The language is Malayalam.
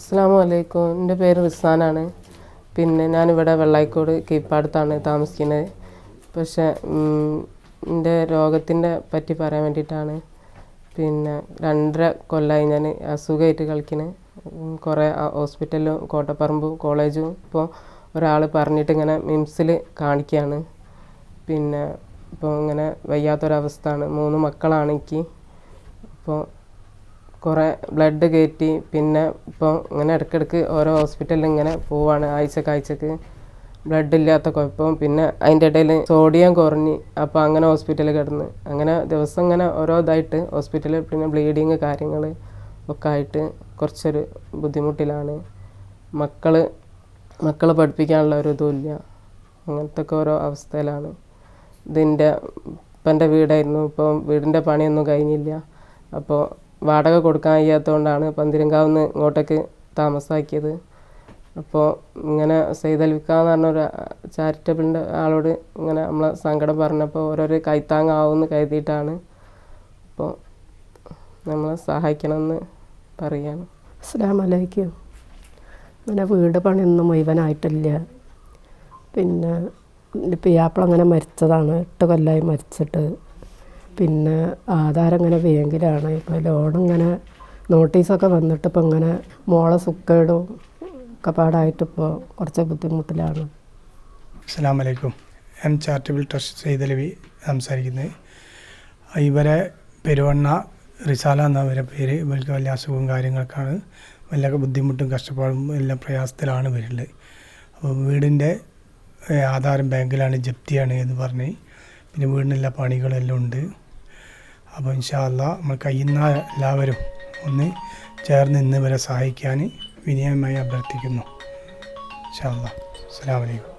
അസ്സലാമു അലൈക്കും. എൻ്റെ പേര് റിസാനാണ്. പിന്നെ ഞാനിവിടെ വെള്ളായിക്കോട് കീഴ്പ്പാടത്താണ് താമസിക്കുന്നത്. പക്ഷേ എൻ്റെ രോഗത്തിൻ്റെ പറ്റി പറയാൻ വേണ്ടിയിട്ടാണ്. പിന്നെ 2.5 കൊല്ലമായി ഞാൻ അസുഖമായിട്ട് കളിക്കുന്നത്. കുറേ ഹോസ്പിറ്റലിലും കോട്ടപ്പറമ്പും കോളേജും ഇപ്പോൾ ഒരാൾ പറഞ്ഞിട്ട് ഇങ്ങനെ മിംസിൽ കാണിക്കുകയാണ്. പിന്നെ ഇപ്പോൾ ഇങ്ങനെ വയ്യാത്തൊരവസ്ഥയാണ്. 3 മക്കളാണ് എനിക്ക്. അപ്പോൾ കുറേ ബ്ലഡ് കയറ്റി പിന്നെ ഇപ്പോൾ ഇങ്ങനെ ഇടയ്ക്കിടയ്ക്ക് ഓരോ ഹോസ്പിറ്റലിൽ ഇങ്ങനെ പോവാണ്. ആഴ്ചക്ക് ബ്ലഡ് ഇല്ലാത്ത കുഴപ്പം. പിന്നെ അതിൻ്റെ ഇടയിൽ സോഡിയം കുറഞ്ഞ് അപ്പോൾ അങ്ങനെ ഹോസ്പിറ്റലിൽ കിടന്ന് അങ്ങനെ ദിവസം ഇങ്ങനെ ഓരോ ഇതായിട്ട് ഹോസ്പിറ്റലിൽ പിന്നെ ബ്ലീഡിങ് കാര്യങ്ങൾ ഒക്കെ ആയിട്ട് കുറച്ചൊരു ബുദ്ധിമുട്ടിലാണ്. മക്കളെ പഠിപ്പിക്കാനുള്ള ഒരു ഇതുമില്ല. അങ്ങനത്തെ ഒക്കെ ഓരോ അവസ്ഥയിലാണ്. ഇതിൻ്റെ ഇപ്പൻ്റെ വീടായിരുന്നു. ഇപ്പോൾ വീടിൻ്റെ പണിയൊന്നും കഴിഞ്ഞില്ല. അപ്പോൾ വാടക കൊടുക്കാൻ കഴിയാത്തതുകൊണ്ടാണ് പന്തിരങ്കാവിൽ ഇങ്ങോട്ടേക്ക് താമസമാക്കിയത്. അപ്പോൾ ഇങ്ങനെ സൈതൽവിക്ക എന്ന് പറഞ്ഞൊരു ചാരിറ്റബിളിൻ്റെ ആളോട് ഇങ്ങനെ നമ്മളെ സങ്കടം പറഞ്ഞപ്പോൾ ഓരോരു കൈത്താങ്ങാവുമെന്ന് കരുതിയിട്ടാണ്. അപ്പോൾ നമ്മളെ സഹായിക്കണമെന്ന് പറയാണ്. അസ്സലാമു അലൈക്കും. അങ്ങനെ വീട് പണിയൊന്നും മുഴുവനായിട്ടില്ല. പിന്നെ പിയാപ്പിള അങ്ങനെ മരിച്ചതാണ്. 8 കൊല്ലമായി മരിച്ചിട്ട്. പിന്നെ ആധാരം ഇങ്ങനെ ബാങ്കിലാണ്. ഇപ്പോൾ ലോണിങ്ങനെ നോട്ടീസൊക്കെ വന്നിട്ട് ഇപ്പോൾ ഇങ്ങനെ മോളെ സുക്കേടും ഒക്കെ പാടായിട്ടിപ്പോൾ കുറച്ച് ബുദ്ധിമുട്ടിലാണ്. അസ്സലാമു അലൈക്കും. ചാരിറ്റബിൾ ട്രസ്റ്റ് സൈതലവി സംസാരിക്കുന്നത്. ഇവരെ പെരുവണ്ണ റിസാല എന്നവരെ പേര്. ഇവർക്ക് വലിയ അസുഖവും കാര്യങ്ങളൊക്കെയാണ്. വലിയ ബുദ്ധിമുട്ടും കഷ്ടപ്പാടും എല്ലാം പ്രയാസത്തിലാണ് ഇവരുള്ളത്. അപ്പോൾ വീടിൻ്റെ ആധാരം ബാങ്കിലാണ്, ജപ്തിയാണ് എന്ന് പറഞ്ഞ് പിന്നെ വീടിനെല്ലാ പണികളെല്ലാം ഉണ്ട്. അപ്പോൾ ഇൻഷാ അല്ലാഹ് നമ്മൾ കഴിയുന്ന എല്ലാവരും ഒന്ന് ചേർന്ന് ഇന്ന് ഇവരെ സഹായിക്കാൻ വിനയമായി അഭ്യർത്ഥിക്കുന്നു. ഇൻഷാ അല്ലാഹ്. അസ്സലാമു അലൈക്കും.